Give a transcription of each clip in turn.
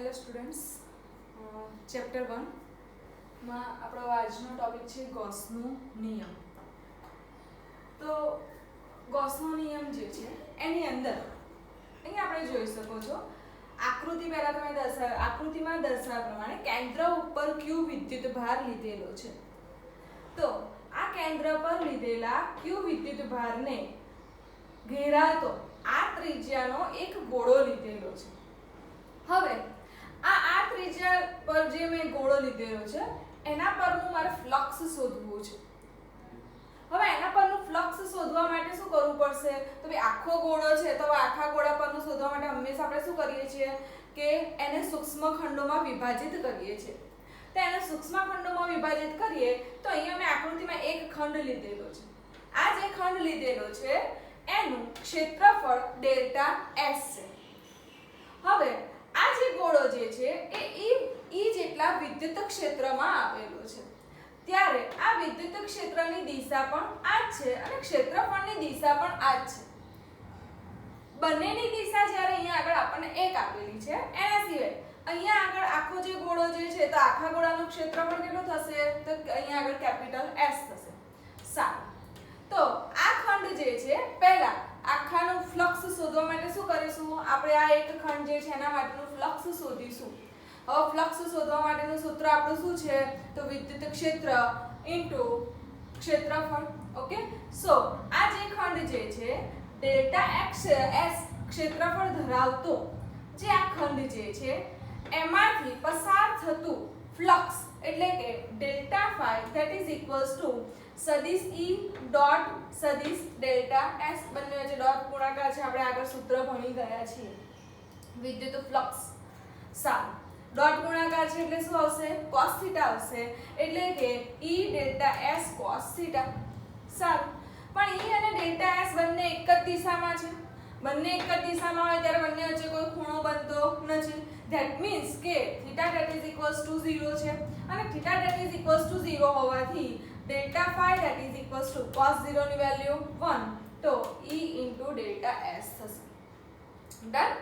Hello students, chapter 1 માં આપણો આજનો ટોપિક છે ગોસનો નિયમ. તો ગોસનો નિયમ જે છે એની અંદર અહીં આપણે જોઈ શકો છો આકૃતિ પહેલા તમે આકૃતિમાં દર્શાવ્યા પ્રમાણે કેન્દ્ર ઉપર ક્યુ વિદ્યુત ભાર લીધેલો છે. તો આ કેન્દ્ર પર લીધેલા ક્યુ વિદ્યુત ભારને ઘેરાતો આ ત્રિજ્યાનો એક ગોળો લીધેલો છે. હવે આ ત્રિજ્યા પર જે મેં ગોળો લીધેલો છે એના પરનું મારે ફ્લક્સ શોધવું છે. હવે એના પરનું ફ્લક્સ શોધવા માટે શું કરવું પડશે? તો ભાઈ આખો ગોળો છે તો આખા ગોળા પરનું શોધવા માટે હંમેશા આપણે શું કરીએ છીએ કે એને સૂક્ષ્મ ખંડોમાં વિભાજિત કરીએ છીએ. તો એને સૂક્ષ્મ ખંડોમાં વિભાજિત કરીએ તો અહીંયા મેં આકૃતિમાં એક ખંડ લીધેલો છે. આ જે ખંડ લીધેલો છે એનું ક્ષેત્રફળ ડેલ્ટા એસ છે. હવે આ જે ગોળો જે છે એ ઈ જેટલા વિદ્યુત ક્ષેત્રમાં આવેલો છે. ત્યારે આ વિદ્યુત ક્ષેત્રની દિશા પણ આ જ છે અને ક્ષેત્રફળની દિશા પણ આ જ છે. બંનેની દિશા જ્યારે અહીંયા આગળ આપણને એક આપેલી છે એના સિવાય અહીંયા આગળ આખો જે ગોળો જે છે તો આખા ગોળાનું ક્ષેત્રફળ કેટલું થશે? તો અહીંયા આગળ કેપિટલ S થશે. સારું, તો આ ખંડ જે છે પહેલા આખાનું ફ્લક્સ શોધવા માટે શું કરીશું? આપણે આ એક ખંડ જે છે એના માટેનું ફ્લક્સ શોધીશું. હવે ફ્લક્સ શોધવા માટેનું સૂત્ર આપણું શું છે? તો વિદ્યુત ક્ષેત્ર ઇન્ટુ ક્ષેત્રફળ. ઓકે, સો આ જે ખંડ જે છે ડેલ્ટા એક્સ એસ ક્ષેત્રફળ ધરાવતો જે આ ખંડ જે છે એમાંથી પસાર થતું ફ્લક્સ એટલે કે delta phi that is equals to સદિશ E ડોટ સદિશ ડેલ્ટા S. બંને વચ્ચે ડોટ ગુણાકાર છે, આપણે આગળ સૂત્ર ભણી ગયા છીએ. વિદ્યુત ફ્લક્સ સારું, ડોટ ગુણાકાર છે એટલે શું આવશે? cos થીટા આવશે, એટલે કે E delta S cos theta. સારું, પણ E અને ડેલ્ટા S બંને એક જ દિશામાં છે. બંને એક જ દિશામાં હોય ત્યારે બંને વચ્ચે કોઈ ખૂણો બનતો નથી. ધેટ મીન્સ કે theta that is equals to 0 છે અને theta that is equals to 0 હોવાથી delta phi that is equals to cos 0 ની વેલ્યુ 1 તો E ઇન્ટુ ડેલ્ટા S થશે. ડન.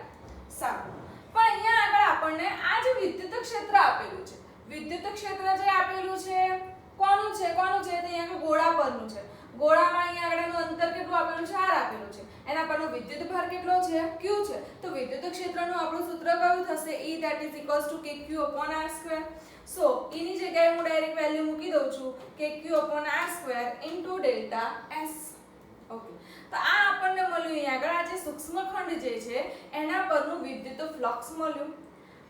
સારું, પણ અહીંયા આગળ આપણને આ જે વિદ્યુત ક્ષેત્ર આપેલું છે, વિદ્યુત ક્ષેત્ર જે આપેલું છે કોનું છે? તો અહીંયા ગોળા પરનું છે. ગોળામાં અહીંયા આગળનું અંતર કેટલું આપેલું છે? r આપેલું છે. એના પરનો વિદ્યુત ભાર કેટલો છે? q છે. તો વિદ્યુત ક્ષેત્રનું આપણું સૂત્ર કયું થશે? E that is equals to kq upon r square. So E ની જગ્યાએ હું ડાયરેક્ટ વેલ્યુ મૂકી દઉં છું kq upon r square into delta s. Okay, તો આ આપણને મળ્યું અહીંયા આગળ આ જે સૂક્ષ્મ ખંડ જે છે એના પરનું વિદ્યુત ફ્લક્સ મળ્યું.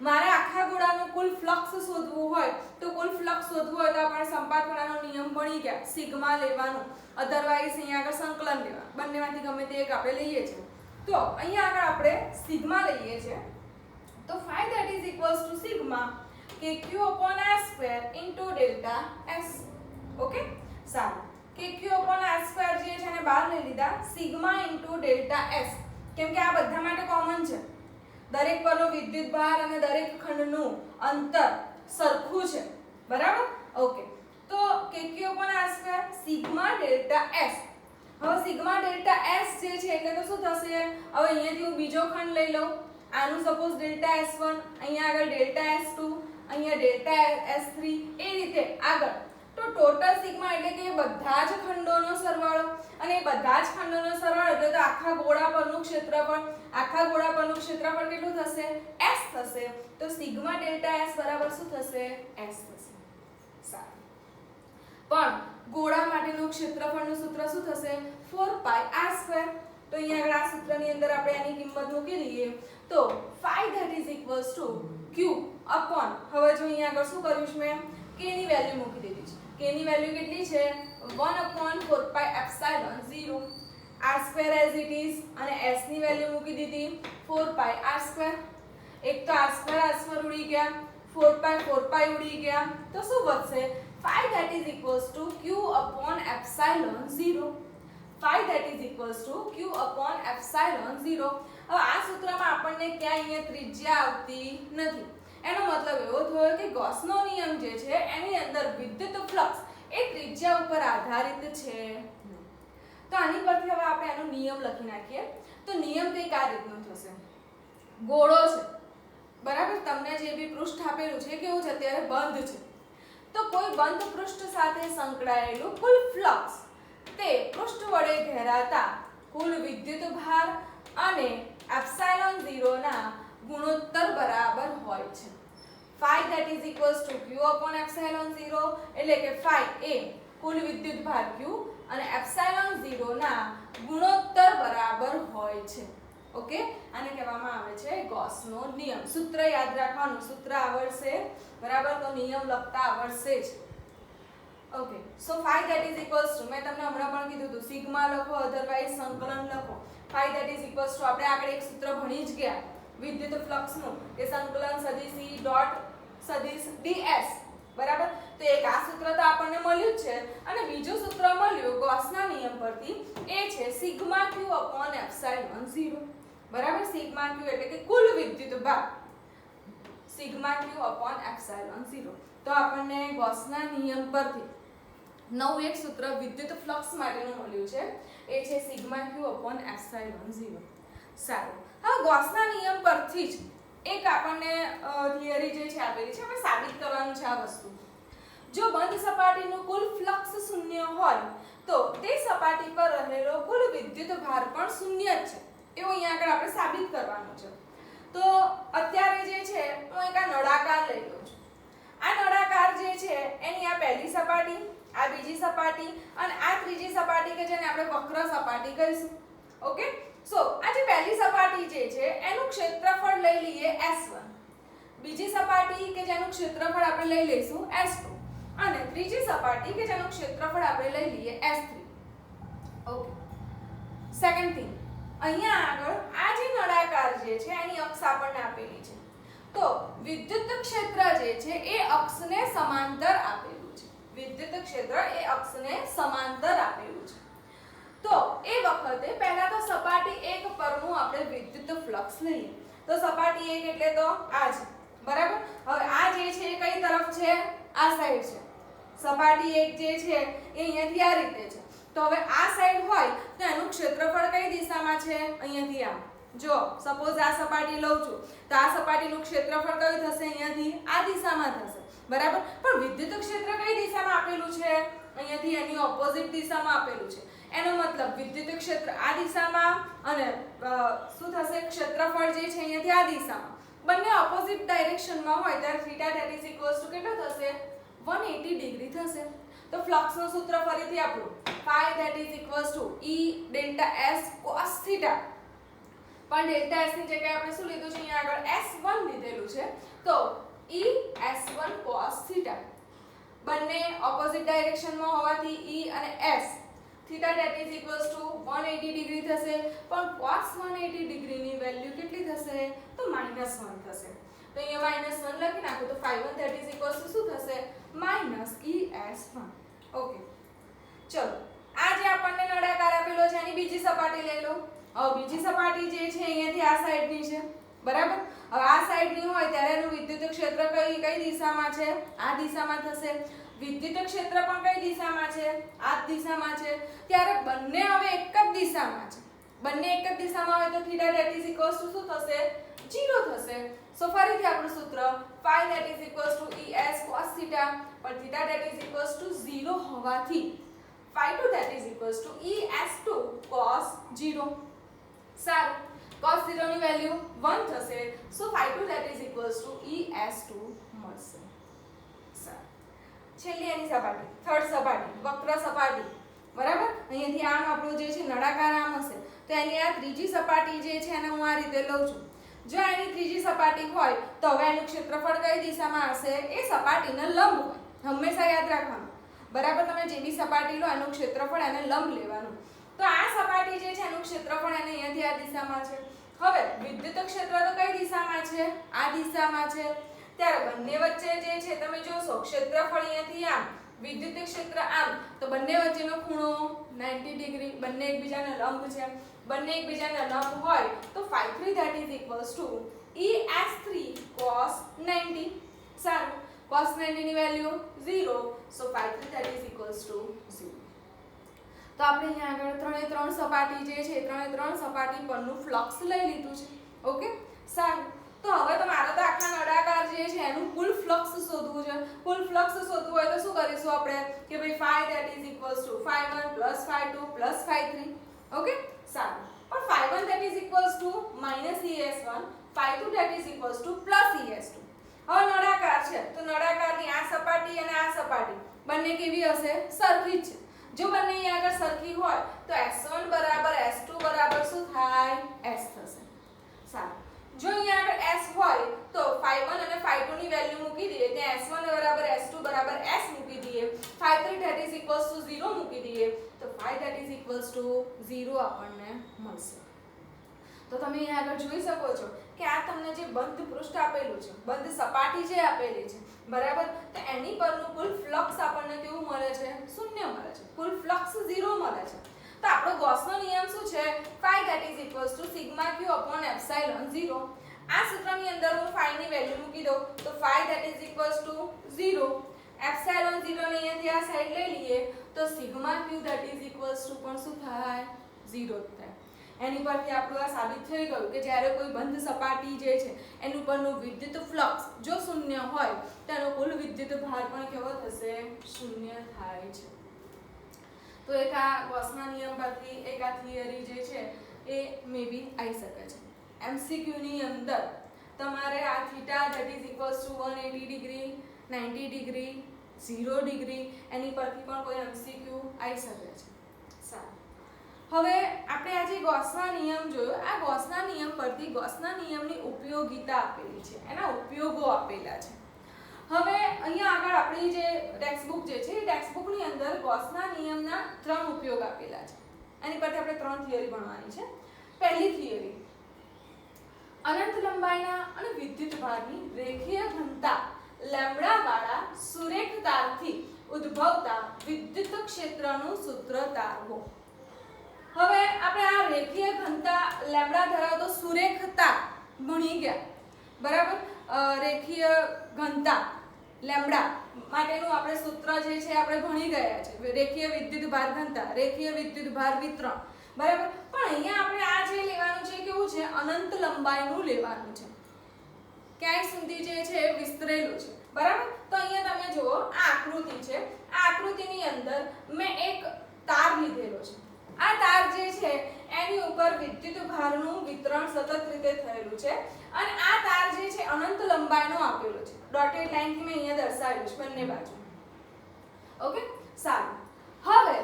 મારે આખા ગોળાનું કુલ ફ્લક્સ શોધવું હોય તો આપણે સંપાતખંડનો નિયમ ભણી ગયા, સિગ્મા લેવાનું, અધરવાઇઝ અહીંયા આગળ સંકલન લેવાનું, બંનેમાંથી ગમે તે એક આપણે લઈએ છીએ. તો અહીંયા આગળ આપણે સિગ્મા લઈએ છીએ તો phi that is equals to sigma kq upon r square into delta s. Okay, સારું, kq upon r square જે છે એને બહાર લઈ લીધા, સિગ્મા into delta s, કેમ કે આ બધા માટે કોમન છે. દરેક પરનો વિદ્યુત ભાર અને દરેક ખંડનું અંતર સરખું છે, બરાબર? ઓકે, તો kq upon r square sigma delta s. હવે સિગ્મા ડેલ્ટા s જે છે એટલે તો શું થશે? હવે અહીંયાથી હું બીજો ખંડ લઈ લઉં, આનું સપોઝ ડેલ્ટા s1, અહીંયા આગળ ડેલ્ટા s2, અહીંયા ડેલ્ટા s3, એ રીતે આગળ. તો ટોટલ સિગ્મા એટલે કે બધા જ ખંડોનો સરવાળો, અને એ બધા જ ખંડોનો સરવાળો એટલે તો આખા ગોળા પરનું ક્ષેત્રફળ. આખા ગોળા પરનું ક્ષેત્રફળ કેટલું થશે? s થશે. તો સિગ્મા ડેલ્ટા s બરાબર શું થશે? s થશે. સારું, પણ ગોળા માટેનું ક્ષેત્રફળનું સૂત્ર શું થશે? 4πr². તો અહીંયા આગળ આ સૂત્રની અંદર આપણે આની કિંમત મૂકી દઈએ તો phi that is equals to q upon, હવે જો અહીંયા આગળ શું કર્યું છે મેં? k ની વેલ્યુ મૂકી દીધી છે. k ની વેલ્યુ કેટલી છે? 1/4πε0, r² as it is, અને s ની વેલ્યુ મૂકી દીધી 4πr². એક તો r² ઉડી ગયા, 4π ઉડી ગયા, તો શું વધશે? phi that is equals to q upon ε0. phi that is equals to q upon ε0. હવે આ સૂત્રમાં આપણને ક્યાં અહીંયા ત્રિજ્યા આવતી નથી. એનો મતલબ એવો થયો કે ગોસનો નિયમ જે છે એની અંદર વિદ્યુત ફ્લક્સ એ ત્રિજ્યા ઉપર આધારિત છે. તો આની પરથી હવે આપણે એનો નિયમ લખી નાખીએ. તો નિયમ કંઈક આ રીતનો થશે. ગોળો છે બરાબર, તમને જે બી પૃષ્ઠ આપેલું છે કેવું છે અત્યારે બંધ છે, તો કોઈ બંધ પૃષ્ઠ સાથે સંકળાયેલું કુલ ફ્લક્સ તે પૃષ્ઠ વડે ઘેરાતા કુલ વિદ્યુત ભાર અને એપ્સિલોન 0 ના ગુણોત્તર બરાબર હોય છે. phi that is equals to q upon epsilon 0 એટલે કે phi એ કુલ વિદ્યુત ભાર q અને એપ્સિલોન 0 ના ગુણોત્તર બરાબર હોય છે. ઓકે, આને કહેવામાં આવે છે ગોસનો નિયમ. સૂત્ર યાદ રાખવાનું, સૂત્ર આવડશે બરાબર, તો નિયમ લખતા આવડશે જ. Okay, so phi that is equals to મેં તમને હમણાં પણ કીધું હતું સિગ્મા લખો અધરવાઇઝ સંકલન લખો. phi that is equals to આપણે આગળ એક સૂત્ર ભણી જ ગયા વિદ્યુત ફ્લક્સનું કે સંકલન સદિશ E ડોટ સદિશ ds બરાબર. તો એક આ સૂત્ર તો આપણને મળ્યું જ છે અને બીજું સૂત્ર મળ્યું ગોસના નિયમ પરથી એ છે સિગ્મા q upon એપ્સિલોન 0 બરાબર. સિગ્મા q એટલે કે કુલ વિદ્યુત ભાર સિગ્મા q upon એપ્સિલોન 0. તો આપણને ગોસના નિયમ પરથી નવું એક સૂત્ર વિદ્યુત ફ્લક્સ માટેનું મળ્યું છે એ છે સિગ્મા q upon એપ્સિલોન 0. સારું, હવે ગોસના નિયમ પરથી જ એક આપણને થિયરી જે છે આપેલી છે આપણે સાબિત કરવાનું છે આ વસ્તુ. જો બંધ સપાટીનું કુલ ફ્લક્સ શૂન્ય હોય તો તે સપાટી પર રહેલો કુલ વિદ્યુત ભાર પણ શૂન્ય જ છે એવું અહીંયા આગળ આપણે સાબિત કરવાનું છે. તો અત્યારે જે છે હું એક આ નળાકાર લઈ લઉં છું. આ નળાકાર જે છે એની આ પહેલી સપાટી, આ બીજી સપાટી અને આ ત્રીજી સપાટી કે જેને આપણે વક્ર સપાટી કહીશું. ઓકે, સો આ જે પહેલી સપાટી જે છે એનું ક્ષેત્રફળ લઈ લઈએ S1, બીજી સપાટી કે જેનું ક્ષેત્રફળ આપણે લઈ લઈશું S2 અને ત્રીજી સપાટી કે જેનું ક્ષેત્રફળ આપણે લઈ લઈએ S3. ઓકે, સેકન્ડ થિંગ, અહીંયા આગળ આ જે નળાકાર જે છે એની અક્ષ આપણને આપેલી છે, તો વિદ્યુત ક્ષેત્ર જે છે એ અક્ષને સમાંતર આપેલું છે. વિદ્યુત ક્ષેત્ર એ અક્ષને સમાંતર આપેલું છે. તો એ વખતે પહેલા તો સપાટી 1 પરનું આપણે વિદ્યુત ફ્લક્સ લઈએ. તો સપાટી 1 એટલે તો આ છે બરાબર. હવે આ જે છે એ કઈ તરફ છે? આ સાઈડ છે. સપાટી 1 જે છે એ અહીંયાથી આ રીતે છે. તો હવે આ સાઈડ હોય તો એનું ક્ષેત્રફળ કઈ દિશામાં છે? અહીંયાથી આમ. જો સપોઝ આ સપાટી લઉં છું તો આ સપાટીનું ક્ષેત્રફળ કયું થશે? અહીંયાથી આ દિશામાં થશે બરાબર. પણ વિદ્યુત ક્ષેત્ર કઈ દિશામાં આપેલું છે? અહીંયાથી એની ઓપોઝિટ દિશામાં આપેલું છે. એનો મતલબ વિદ્યુત ક્ષેત્ર આ દિશામાં અને શું થશે? ક્ષેત્રફળ જે છે અહીંયાથી આ દિશામાં. બંને ઓપોઝિટ ડાયરેક્શનમાં હોય ત્યારે theta that is equals two કેટલો થશે? 180 ડિગ્રી થશે. તો ફ્લક્સનું સૂત્ર ફરીથી આપણું phi that is equals to E delta S cos theta. પણ ડેલ્ટા S ની જગ્યાએ આપણે શું લીધું છે? અહીંયા આગળ S1 લીધેલું છે. તો E S1 cos theta. બંને ઓપોઝિટ ડાયરેક્શનમાં હોવાથી E અને S theta that is equals to 180 degree થશે. પણ cos 180 ડિગ્રીની વેલ્યુ કેટલી થશે? તો -1 થશે. તો અહીંયા -1 લખી નાખો તો phi 1 that is equals to શું થશે? -ES1. ઓકે, ચલો આ જે આપણને નળાકાર આપેલો છે એની બીજી સપાટી લઈ લો. હવે બીજી સપાટી જે છે અહીંયાથી આ સાઈડની છે બરાબર. હવે આ સાઈડની હોય ત્યારે એનું વિદ્યુત ક્ષેત્ર કઈ દિશામાં છે? આ દિશામાં થશે. વિદ્યુત ક્ષેત્ર પણ કઈ દિશામાં છે? આ દિશામાં છે. ત્યારે બંને હવે એક જ દિશામાં છે. બંને એક જ દિશામાં હોય તો theta that is equals two શું થશે? 0 થશે. સો ફરીથી આપણું સૂત્ર phi that is equals to Es cos theta. પણ theta that is equals to 0 હોવાથી phi 2 that is equals to Es2 cos 0. સારું, cos 0 ની વેલ્યુ 1 થશે. સો phi 2 that is equals to Es2 મળશે. સારું, છેલ્લી એની સપાટી, થર્ડ સપાટી, વક્ર સપાટી બરાબર. અહીંયાથી આમ આપણું જે છે નળાકાર આમ હશે તો એની આ ત્રીજી સપાટી જે છે એને હું આ રીતે લઉં છું. જો એની ત્રીજી સપાટી હોય તો હવે એનું ક્ષેત્રફળ કઈ દિશામાં હશે? એ સપાટીને લંબ હોય. હંમેશા યાદ રાખવાનું બરાબર. તમે જે બી સપાટી લો એનું ક્ષેત્રફળ એને લંબ લેવાનું. તો આ સપાટી જે છે એનું ક્ષેત્રફળ એને અહીંયાથી આ દિશામાં છે. હવે વિદ્યુત ક્ષેત્ર તો કઈ દિશામાં છે? આ દિશામાં છે. ત્યારે બંને વચ્ચે જે છે તમે જોશો ક્ષેત્રફળ અહીંયાથી આમ, વિદ્યુત ક્ષેત્ર આમ, તો બંને વચ્ચેનો ખૂણો 90 ડિગ્રી. બંને એકબીજાને લંબ છે. બંને એકબીજાને લંબ હોય તો phi 3 that is equals to Es3 cos 90. સારું, cos 90 ની value 0. So phi 3 that is equals to 0. તો આપણે અહીંયા આગળ ત્રણ સપાટી જે છે ત્રણ સપાટી પરનું ફ્લક્સ લઈ લીધું છે. ઓકે, સારું. તો હવે તો મારે તો ફ્લક્સ શોધવું હોય તો શું કરીશું આપણે કે ભાઈ phi that is equals to phi1 plus phi2 plus phi3. Okay, સારું. પણ phi1 that is equals to minus es1, phi2 that is equals to plus es2. હવે નળાકાર છે તો નળાકારની આ સપાટી અને આ સપાટી બંને કેવી હશે? સરખી જ છે. જો બંને અહીં આગળ સરખી હોય તો s1 બરાબર s2 બરાબર શું થાય? s થશે. સારું. જો અહીં આગળ s હોય તો phi1 અને phi2 ની વેલ્યુ મૂકી દઈએ, ત્યાં s1 બરાબર s2 બરાબર s મૂકી દઈએ, phi3 that is equals to 0 મૂકી દઈએ તો phi that is equals to 0 આપણને મળશે. તો તમે અહીં આગળ જોઈ શકો છો કે આ તમને જે બંધ પૃષ્ઠ આપેલું છે, બંધ સપાટી જે આપેલી છે, બરાબર, તો એની પરનું કુલ ફ્લક્સ આપણને કેવું મળે છે? શૂન્ય મળે છે. કુલ ફ્લક્સ 0 મળે છે. તો આપણો ગોસનો નિયમ શું છે? phi that is equals to sigma q upon epsilon 0. આ સૂત્રની અંદર હું phi ની વેલ્યુ મૂકી દઉં તો phi that is equals to 0. epsilon 0 ને અહીંયાથી આ સાઈડ લઈ લઈએ તો sigma q that is equals to પણ શું થાય? 0 થાય. એની પરથી આપણું આ સાબિત થઈ ગયું કે જ્યારે કોઈ બંધ સપાટી જે છે એની ઉપરનું વિદ્યુત ફ્લક્સ જો શૂન્ય હોય તો એનો કુલ વિદ્યુત ભાર પણ કેવો થશે? શૂન્ય થાય છે. તો એક આ ગોસના નિયમ પરથી એક આ થિયરી જે છે એ મે બી આવી શકે છે. એમસીક્યુ ની અંદર તમારે આ theta that is equals to 180 degree, 90 degree, 0 degree એની પરથી પણ કોઈ એમસીક્યુ આવી શકે છે. સારું. હવે આપણે આજે ગોસના નિયમ જોયો. આ ગોસના નિયમ પરથી ગોસના નિયમની ઉપયોગિતા આપેલી છે, એના ઉપયોગો આપેલા છે. હવે અહીંયા આગળ આપણી જે ટેક્સ્ટબુક જે છે એ ટેક્સ્ટબુકની અંદર ગોસના નિયમના 3 ઉપયોગ આપેલા છે. એની પરથી આપણે 3 થિયરી ભણવાની છે. પહેલી થિયરી, અનંત લંબાઈના અને વિદ્યુત ભારની રેખીય ઘનતા લેમ્બડા વાળા સુરેખ તારથી ઉદ્ભવતા વિદ્યુત ક્ષેત્રનું સૂત્ર તારવો. હવે આપણે આ રેખીય ઘનતા લેમ્બડા ધરાવતો સુરેખ તાર ભણી ગયા, બરાબર. રેખીય ઘનતા લેમ્બડા માટેનું આપણે સૂત્ર જે છે આપણે ભણી ગયા છે. રેખીય વિદ્યુત ભાર ઘનતા, રેખીય વિદ્યુત ભાર વિતરણ, બરાબર. પણ અહીંયા આપણે આ જે લેવાનું છે કેવું છે? અનંત લંબાઈનું લેવાનું છે. ક્યાંય સુધી જે છે વિસ્તરેલું છે, બરાબર. તો અહીંયા તમે જુઓ આ આકૃતિ છે. આ આકૃતિની અંદર મેં એક તાર લીધેલો છે. આ તાર જે છે એની ઉપર વિદ્યુત ભારનું વિતરણ સતત રીતે થયેલું છે અને આ તાર જે છે અનંત લંબાઈનો આપેલો છે. ડોટેડ લાઈનથી મેં અહીંયા દર્શાવ્યું છે બંને બાજુ. ઓકે, સારું. હવે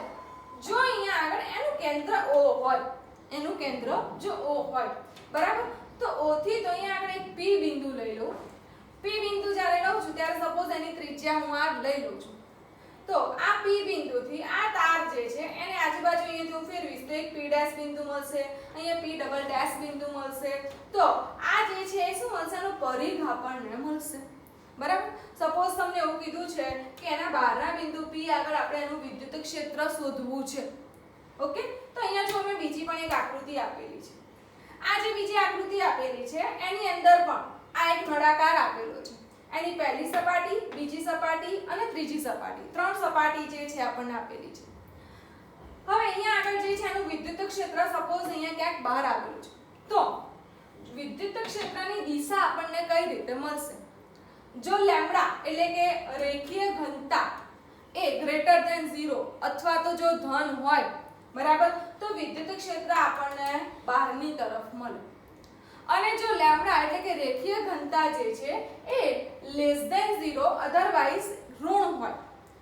જો અહીંયા આગળ એનું કેન્દ્ર O હોય, એનું કેન્દ્ર જો O હોય, બરાબર, તો O થી તો અહીંયા આગળ એક P બિંદુ લઈ લઉં. P બિંદુ જ્યારે લઉં છું ત્યારે સપોઝ એની ત્રિજ્યા હું આ લઈ લઉં છું. તો આ P બિંદુથી આ તાર જે છે એને આજુબાજુ અહીંયાથી હું ફેરવીશ તો એક P' બિંદુ મળશે, અહીંયા P ડબલ ડેશ બિંદુ મળશે. તો આ જે છે એ શું મળશે? એનો પરિઘ આપણને મળશે, બરાબર. સપોઝ તમને એવું કીધું છે કે એના બહારના બિંદુ P આગળ આપણે એનું વિદ્યુત ક્ષેત્ર શોધવું છે. ઓકે, તો અહીંયા જો મેં બીજી પણ એક આકૃતિ આપેલી છે. આ જે બીજી આકૃતિ આપેલી છે એની અંદર પણ આ એક નળાકાર આપેલો છે. એની પહેલી સપાટી, બીજી સપાટી અને ત્રીજી સપાટી, 3 સપાટી જે છે આપણને આપેલી છે. હવે અહીંયા આગળ જે છે એનું વિદ્યુત ક્ષેત્ર સપોઝ અહીંયા ક્યાંક બહાર આવેલું છે. તો વિદ્યુત ક્ષેત્રની દિશા આપણને કઈ રીતે મળશે? જો લેમ્બડા એટલે કે રેખીય ઘનતા એ ગ્રેટર ધેન 0 અથવા તો જો ધન હોય, બરાબર, તો વિદ્યુત ક્ષેત્ર આપણને બહારની તરફ મળે. અને જો લેમ્બડા એટલે કે રેખીય ઘનતા જે છે એ લેસ ધેન 0 અધરવાઇઝ ઋણ હોય,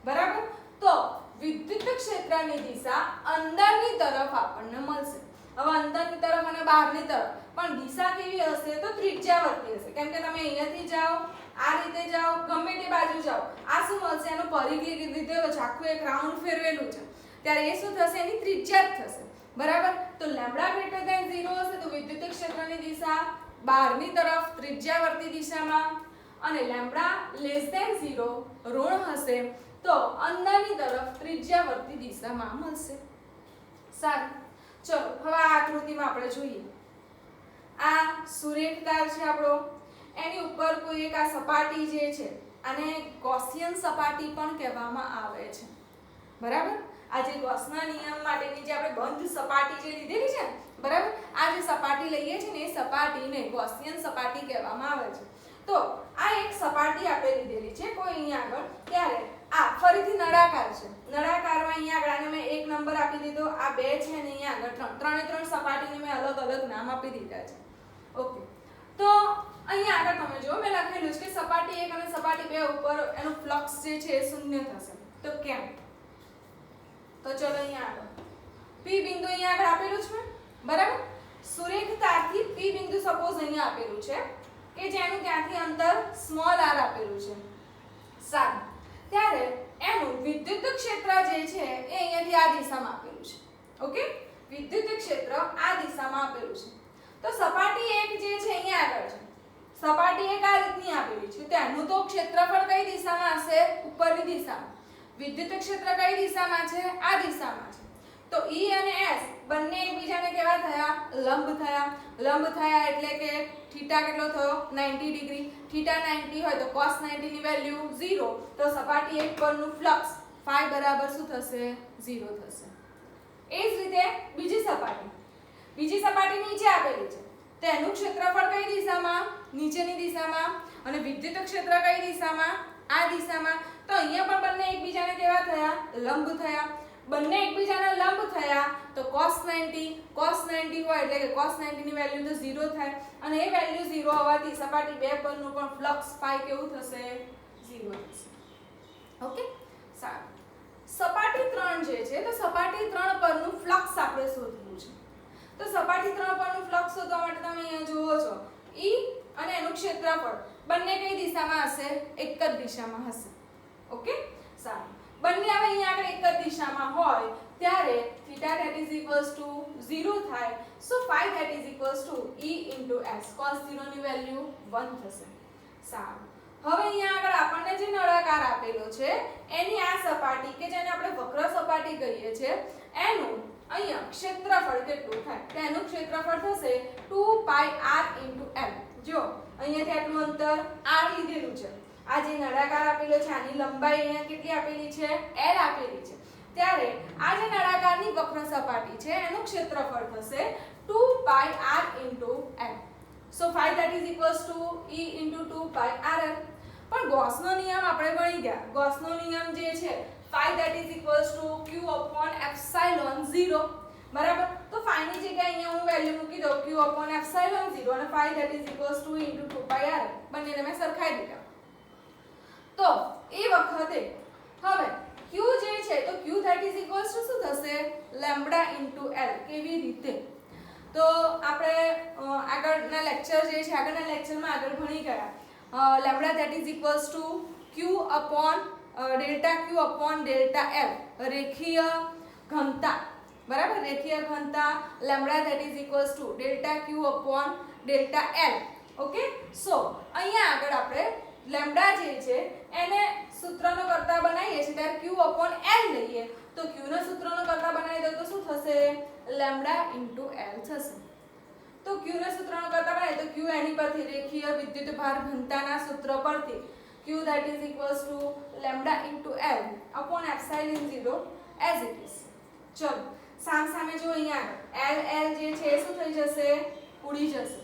બરાબર, તો વિદ્યુત ક્ષેત્રની દિશા અંદરની તરફ આપણને મળશે. હવે અંદરની તરફ અને બહારની તરફ પણ દિશા કેવી હશે? તો ત્રિજ્યાવર્તી હશે. કેમ કે તમે અહીંયાથી જાઓ, આ રીતે જાઓ, ગમે તે બાજુ જાઓ, આ શું મળશે? એનો પરિઘ લીધેલો છે, આખું એક રાઉન્ડ ફેરવેલું છે, ત્યારે એ શું થશે? એની ત્રિજ્યા જ થશે, બરાબર. તો લેમ્બડા ગ્રેટર ધેન 0 હશે તો વિદ્યુત ક્ષેત્રની દિશા બહારની તરફ ત્રિજ્યાવર્તી દિશામાં, અને લેમ્બડા લેસ ધેન 0 ઋણ હશે તો અંદરની તરફ ત્રિજ્યાવર્તી દિશામાં મળશે. સારું, ચલો હવે આ આકૃતિમાં આપણે જોઈએ. આ સુરેખ તાર છે આપણો, એની ઉપર કોઈ એક આ સપાટી જે છે આને ગોસિયન સપાટી પણ કહેવામાં આવે છે, બરાબર. આ જે ગોસના નિયમ માટેની જે આપણે બંધ સપાટી જે લીધેલી છે, બરાબર, આ જે સપાટી લઈએ છીએ ને એ સપાટીને ગોસિયન સપાટી કહેવામાં આવે છે. તો આ એક સપાટી આપણે લીધેલી છે કોઈ અહીંયા આગળ, ત્યારે આ ફરીથી નળાકાર છે, નળાકારમાં અહીંયા આગળ આને મેં 1 નંબર આપી દીધો, આ 2 છે અને અહીંયા આગળ 3 ત્રણે 3 સપાટીને મેં અલગ અલગ નામ આપી દીધા છે. ઓકે, તો અહીંયા આગળ તમે જો મેં લખેલું છે કે સપાટી 1 અને સપાટી 2 ઉપર એનું ફ્લક્સ જે છે એ શૂન્ય થશે. તો કેમ? તો ચલો અહીંયા આગળ P બિંદુ અહીંયા આગળ આપેલું છે બરાબર. સુરેખ તારથી P બિંદુ સપોઝ અહીંયા આપેલું છે કે જેનું ત્યાંથી અંતર સ્મોલ r આપેલું છે 7, ત્યારે એનું વિદ્યુત ક્ષેત્ર જે છે એ અહીંયાથી આ દિશામાં આપેલું છે. ઓકે, વિદ્યુત ક્ષેત્ર આ દિશામાં આપેલું છે. તો સપાટી 1 જે છે અહીંયા આગળ છે, સપાટી 1 આ રીતની આપેલી છે, તેનું તો ક્ષેત્રફળ કઈ દિશામાં હશે? ઉપરની દિશામાં. વિદ્યુત ક્ષેત્ર કઈ દિશામાં છે? આ દિશામાં છે. તો E અને S બંને એકબીજાને કેવા થયા? લંબ થયા. લંબ થયા એટલે કે થીટા કેટલો થયો? 90 ડિગ્રી. થીટા 90 હોય તો cos 90 ની વેલ્યુ 0, તો સપાટી 1 પરનું ફ્લક્સ phi બરાબર શું થશે? 0 થશે. એ જ રીતે બીજી સપાટી નીચે આપેલી છે, તેનું ક્ષેત્રફળ કઈ દિશામાં? નીચેની દિશામાં. અને વિદ્યુત ક્ષેત્ર કઈ દિશામાં? આ દિશામાં. તો અહીંયા પણ બંને એકબીજાને કેવા થયા? લંબ થયા. બંને એકબીજાને લંબ થયા તો cos 90 હોય એટલે કે cos 90 ની વેલ્યુ તો 0 થાય, અને એ વેલ્યુ 0 હોવાથી સપાટી 2 પરનું પણ ફ્લક્સ phi કેવું થશે? 0 થશે. ઓકે, સારું. સપાટી 3 જે છે, તો સપાટી 3 પરનું ફ્લક્સ આપણે શોધવું છે. તો સપાટી 3 પરનું ફ્લક્સ શોધવા માટે તમે અહીંયા જુઓ છો E અને એનું ક્ષેત્રફળ બંને કઈ દિશામાં હશે? એક જ દિશામાં હશે. ઓકે, સારું. બંને હવે અહીંયા આગળ એક જ દિશામાં હોય ત્યારે theta that is equals to 0 થાય. So phi that is equals to E into S. cos 0 ની વેલ્યુ 1 થશે. સારું. હવે અહીંયા આગળ આપણને જે નળાકાર આપેલો છે એની આ સપાટી કે જેને આપણે વક્ર સપાટી કહીએ છીએ એનું અહીંયા ક્ષેત્રફળ કેટલું થાય? તેનું ક્ષેત્રફળ થશે 2 pi r into l. જો અહીંયાથી આટલું અંતર r લીધેલું છે, આ જે નળાકાર આપેલો છે આની લંબાઈ અહીંયા કેટલી આપેલી છે? l આપેલી છે. ત્યારે આ જે નળાકારની વક્ર સપાટી છે એનું ક્ષેત્રફળ થશે 2 pi r into l. So phi that is equals to E into 2 pi rl. પણ ગૌસનો નિયમ આપણે ભણી ગયા. ગૌસનો નિયમ જે છે phi that is equals to q upon epsilon 0. બરાબર. તો phi ની જગ્યાએ અહીંયા હું વેલ્યુ મૂકી દઉં q upon epsilon 0 અને phi that is equals to E into 2 pi rl. બંનેને મેં સરખાઈ દીધા. તો એ વખતે હવે q જે છે તો q that is equals to શું થશે? Lambda into l. કેવી રીતે? તો આપણે આગળના લેક્ચર જે છે આગળના લેક્ચરમાં આગળ ભણી ગયા lambda that is equals to q upon delta q upon delta l રેખીય ઘનતા. બરાબર, રેખીય ઘનતા lambda that is equals to delta q upon delta l. Okay, so અહીંયા આગળ આપણે લેમ્બડા જે છે એને સૂત્રનો કરતા બનાવીએ છીએ ત્યારે q upon l લઈએ તો q નો સૂત્રનો કરતા બનાવી દો તો શું થશે? લેમ્બડા into l થશે. તો q ના સૂત્રનો કરતા બનાવીએ તો q એની પરથી રેખીય વિદ્યુત ભાર ઘનતાના સૂત્ર પરથી q that is equals to lambda into l upon epsilon 0 as it is. ચલો સામે જો અહીંયા l જે છે શું થઈ જશે? ઉડી જશે.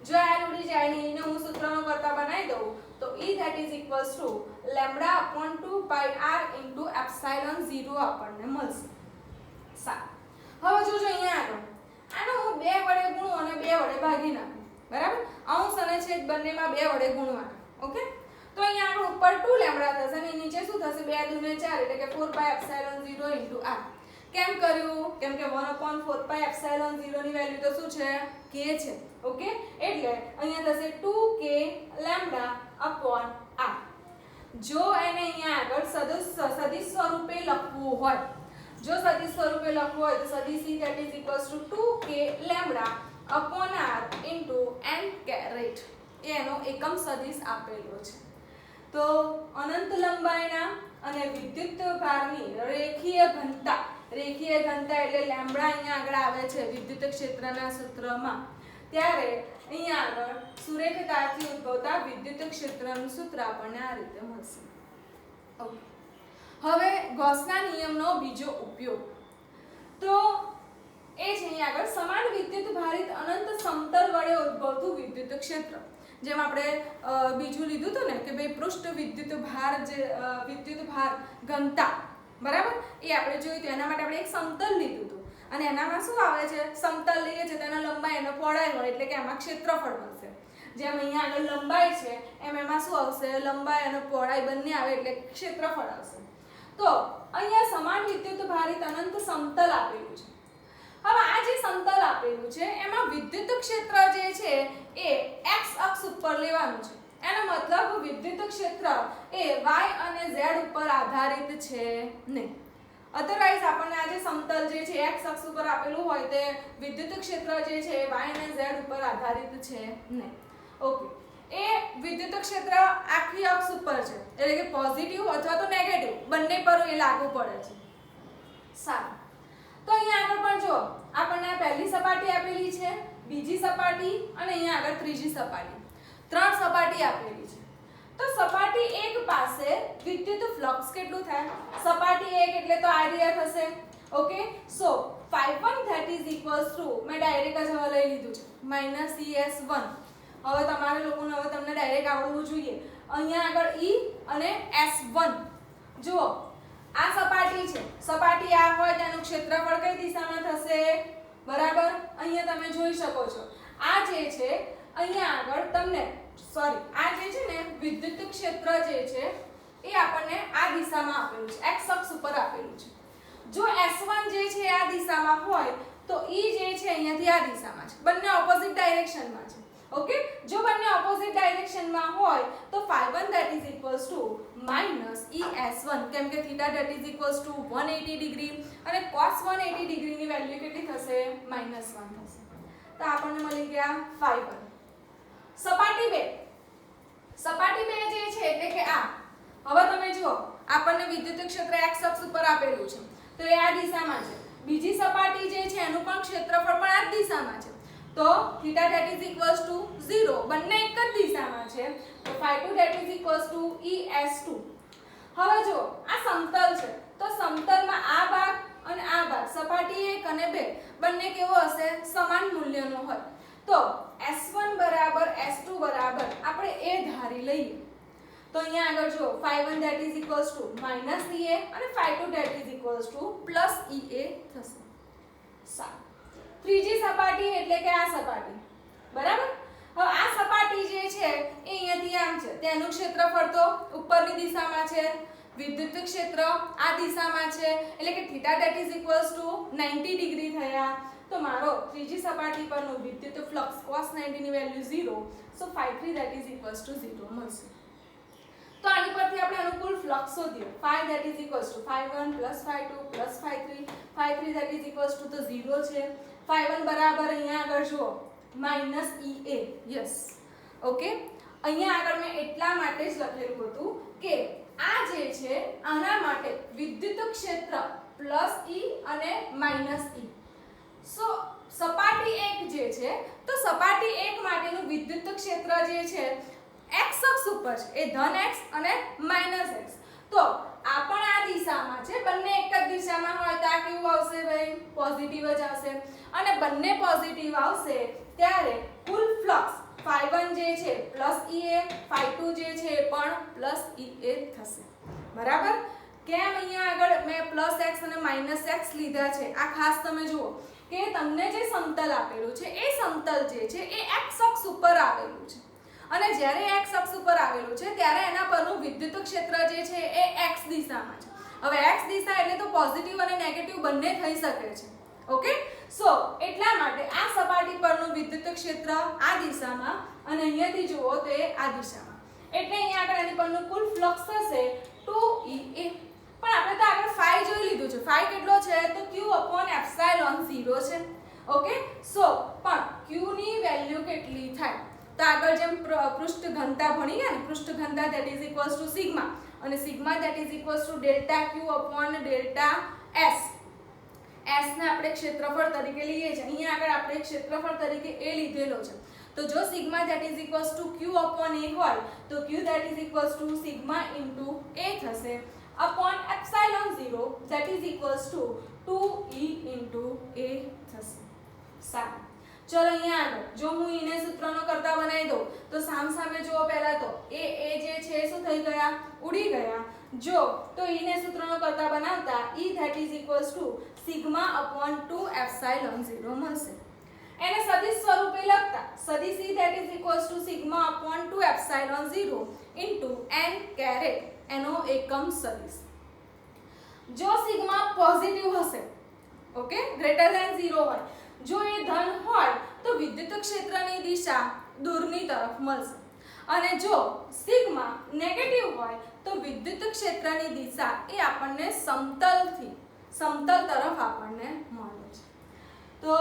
જો l ઉડી જાય ને એને હું સૂત્રનો કરતા બનાવી દઉં તો E that is equals to lambda upon 2 pi r into epsilon 0 આપણને મળશે. સારું. હવે જોજો અહીંયા આગળ આનો હું 2 વડે ગુણું અને 2 વડે ભાગી નાખું. બરાબર, અંશ અને છેદ બંનેમાં 2 વડે ગુણવાના. ઓકે, તો અહીંયા આગળ ઉપર 2 લેમ્બડા થશે અને નીચે શું થશે? 2 દૂને 4 એટલે કે 4 pi epsilon 0 into r. કેમ કર્યું? કેમ કે 1 upon 4 pi epsilon 0 ની વેલ્યુ તો શું છે? k છે. ઓકે, એટલે અહીંયા થશે 2k લેમ્બડા upon r. જો એને અહીંયા આગળ સદિશ સ્વરૂપે લખવું હોય, જો સદિશ સ્વરૂપે લખવું હોય તો સદિશ E that is equals to 2k lambda upon r into n caret. એનો એકમ સદિશ આપેલો છે. તો અનંત લંબાઈના અને વિદ્યુત ભારની રેખીય ઘનતા એટલે લેમ્બડા અહીંયા આગળ આવે છે વિદ્યુત ક્ષેત્રના સૂત્રમાં, ત્યારે અહીંયા આગળ સુરેખ તારથી ઉદ્ભવતા વિદ્યુત ક્ષેત્રનું સૂત્ર આપણને આ રીતે મળશે. ઓકે, હવે ગૌસના નિયમનો બીજો ઉપયોગ તો એ છે અહીંયા આગળ સમાન વિદ્યુત ભારિત અનંત સમતલ વડે ઉદ્ભવતું વિદ્યુત ક્ષેત્ર. જેમ આપણે બીજું લીધું હતું ને કે ભાઈ પૃષ્ઠ વિદ્યુત ભાર ઘનતા, બરાબર, એ આપણે જોયું હતું. એના માટે આપણે એક સમતલ લીધું હતું અને એનામાં શું આવે છે, સમતલ લઈએ છે તેના લંબાઈ અને પહોળાઈ હોય એટલે કે એમાં ક્ષેત્રફળ મળશે. જેમ અહીંયા આગળ લંબાઈ છે એમ એમાં શું આવશે, લંબાઈ અને પહોળાઈ બંને આવે એટલે ક્ષેત્રફળ આવશે. તો અહીંયા સમાન વિદ્યુત ભારિત અનંત સમતલ આપેલું છે. હવે આ જે સમતલ આપેલું છે એમાં વિદ્યુત ક્ષેત્ર જે છે એ x અક્ષ ઉપર લેવાનું છે. એનો મતલબ વિદ્યુત ક્ષેત્ર એ y અને z ઉપર આધારિત છે નહીં. અધરવાઇઝ આપણને આ જે સમતલ જે છે x અક્ષ ઉપર આપેલું હોય તે વિદ્યુત ક્ષેત્ર જે છે y અને z ઉપર આધારિત છે નહીં. ઓકે, એ વિદ્યુત ક્ષેત્ર આખી અક્ષ ઉપર છે એટલે કે પોઝિટિવ અથવા તો નેગેટિવ બંને પર એ લાગુ પડે છે. સારું, તો અહીંયા આગળ પણ જો આપણને પહેલી સપાટી આપેલી છે, બીજી સપાટી અને અહીંયા આગળ ત્રીજી સપાટી, 3 સપાટી આપેલી છે. તો સપાટી 1 પાસે વિદ્યુત ફ્લક્સ કેટલું થાય, સપાટી 1 એટલે તો આ રીતે થશે. Okay, so ϕ1 that is equals to મેં ડાયરેક્ટ જ હવે લઈ લીધું છે -ES1. હવે તમારે લોકોને હવે તમને ડાયરેક્ટ આવડવું જોઈએ. અહીંયા આગળ E અને S1 જુઓ, આ સપાટી છે, સપાટી આ હોય તેનું ક્ષેત્રફળ કઈ દિશામાં થશે, બરાબર, અહીંયા તમે જોઈ શકો છો. આ જે છે અહીંયા આગળ તમને આ જે છે ને વિદ્યુત ક્ષેત્ર જે છે એ આપણને આ દિશામાં આપેલું છે, x અક્ષ ઉપર આપેલું છે. જો S1 જે છે આ દિશામાં હોય તો E જે છે અહીંયાથી આ દિશામાં છે, બંને ઓપોઝિટ ડાયરેક્શનમાં છે. ઓકે, જો બંને ઓપોઝિટ ડાયરેક્શનમાં હોય તો ϕ1 that is equals to -ES1 કેમ કે θ that is equals to 180 degree અને cos 180 ડિગ્રીની વેલ્યુ કેટલી થશે, -1 થશે. તો આપણને મળી ગયા ϕ1. સપાટી 2 જે છે એટલે કે આ, હવે તમે જુઓ આપણને વિદ્યુત ક્ષેત્ર x અક્ષ ઉપર આપેલું છે તો એ આ દિશામાં છે. બીજી સપાટી જે છે એનું પણ ક્ષેત્રફળ પણ આ દિશામાં છે. તો θ that is equals to 0, બંને એક જ દિશામાં છે. તો ϕ2 that is equals to ES2. હવે જો આ સમતલ છે તો સમતલમાં આ ભાગ અને આ ભાગ સપાટી 1 અને 2 બંને કેવો હશે, સમાન મૂલ્યનો હોય. તો S1 બરાબર S2 બરાબર આપણે એ ધારી લઈએ. તો અહીંયા આગળ જો ϕ1 that is equals to -EA અને ϕ2 that is equals to +EA થશે. સારું, ત્રીજી સપાટી એટલે કે આ સપાટી, બરાબર. હવે આ સપાટી જે છે એ અહીંયાથી આમ છે, તેનું ક્ષેત્રફળ તો ઉપરની દિશામાં છે, વિદ્યુત ક્ષેત્ર આ દિશામાં છે એટલે કે θ that is equals to 90 degree થયા. તો મારો ત્રીજી સપાટી પરનું વિદ્યુત ફ્લક્સ cos 90 ની value 0, so ϕ3 that is equals to 0 મળશે. તો આની પરથી આપણે અનુકૂળ ફ્લક્સ શોધીએ. ϕ that is equals to ϕ1 +ϕ2 +ϕ3, ϕ3 that is equals to તો 0 છે. ϕ1 બરાબર અહીંયા આગળ જુઓ -EA, યસ. ઓકે, અહીંયા આગળ મેં એટલા માટે જ લખેલું હતું કે આ જે છે આના માટે વિદ્યુત ક્ષેત્ર +E અને -E. સો સપાટી 1 જે છે તો સપાટી 1 માટેનું વિદ્યુત ક્ષેત્ર જે છે x અક્ષ ઉપર છે, એ ધન x અને -x. તો આ પણ આ દિશામાં છે, બંને એક જ દિશામાં હોય તો આ કેવું આવશે ભાઈ, પોઝિટિવ જ આવશે. અને બંને પોઝિટિવ આવશે ત્યારે કુલ ફ્લક્સ ϕ1 જે છે +EA, ϕ2 જે છે પણ +EA થશે, બરાબર. કેમ અહીંયા આગળ મેં +x અને -x લીધા છે, આ ખાસ તમે જુઓ કે તમને જે સમતલ આપેલું છે એ સમતલ જે છે એ x અક્ષ ઉપર આવેલું છે અને જ્યારે x અક્ષ ઉપર આવેલું છે ત્યારે એના પરનું વિદ્યુત ક્ષેત્ર જે છે એ x દિશામાં છે. હવે x દિશા એટલે તો પોઝિટિવ અને નેગેટિવ બંને થઈ શકે છે. ઓકે, સો એટલા માટે આ સપાટી પરનું વિદ્યુત ક્ષેત્ર આ દિશામાં અને અહીંયાથી જુઓ તો એ આ દિશામાં, એટલે અહીંયા આગળ એની પરનું કુલ ફ્લક્સ થશે 2EA. પણ આપણે તો આગળ ϕ જોઈ લીધું છે, ϕ કેટલો છે તો q/ε0 છે. ઓકે, સો પણ q ની વેલ્યુ કેટલી થાય તો આગળ જેમ પૃષ્ઠ ઘનતા ભણી ગયા ને, પૃષ્ઠ ઘનતા that is equals to sigma અને sigma that is equals to ΔQ/ΔS. S ને આપણે ક્ષેત્રફળ તરીકે લઈએ છીએ, અહીંયા આગળ આપણે ક્ષેત્રફળ તરીકે a લીધેલો છે. તો જો sigma that is equals to q/a હોય તો q that is equals to sigma into a થશે upon ε0 that is equals to 2E into a થશે. સારું, ચલો અહીંયા આગળ જો હું ઈને સૂત્રનો કરતા બનાવી દઉં તો સામે જુઓ પહેલા તો એ જે છે શું થઈ ગયા ઉડી ગયા જો તો ઈને સૂત્રનો કરતા બનાવતા E that is equals to sigma upon 2 epsilon 0 મળશે એને સદિશ સ્વરૂપે લખતા સદિશ E that is equals to sigma upon 2 epsilon 0 into n caret એનો એકમ સદિશ જો સિગ્મા પોઝિટિવ હશે ઓકે ગ્રેટર ધેન 0 હોય જો એ ધન હોય તો વિદ્યુત ક્ષેત્રની દિશા દૂરની તરફ મળશે અને જો સિગ્મા નેગેટિવ હોય તો વિદ્યુત ક્ષેત્રની દિશા એ આપણને સમતલ તરફ આપણને મળે છે તો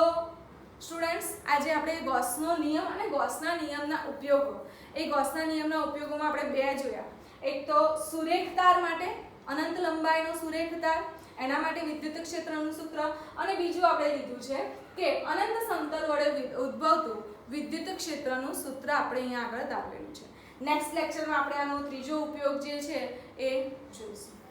સ્ટુડન્ટ્સ આજે આપણે ગોસનો નિયમ અને ગોસના નિયમના ઉપયોગો એ ગોસના નિયમના ઉપયોગોમાં આપણે બે જોયા એક તો સુરેખ તાર માટે અનંત લંબાઈનો સુરેખ તાર એના માટે વિદ્યુત ક્ષેત્રનું સૂત્ર અને બીજું આપણે લીધું છે કે અનંત સમતલ વડે ઉદ્ભવતું વિદ્યુત ક્ષેત્રનું સૂત્ર આપણે અહીંયા આગળ દાખવેલું છે નેક્સ્ટ લેક્ચરમાં આપણે આનો ત્રીજો ઉપયોગ જે છે એ જોઈશું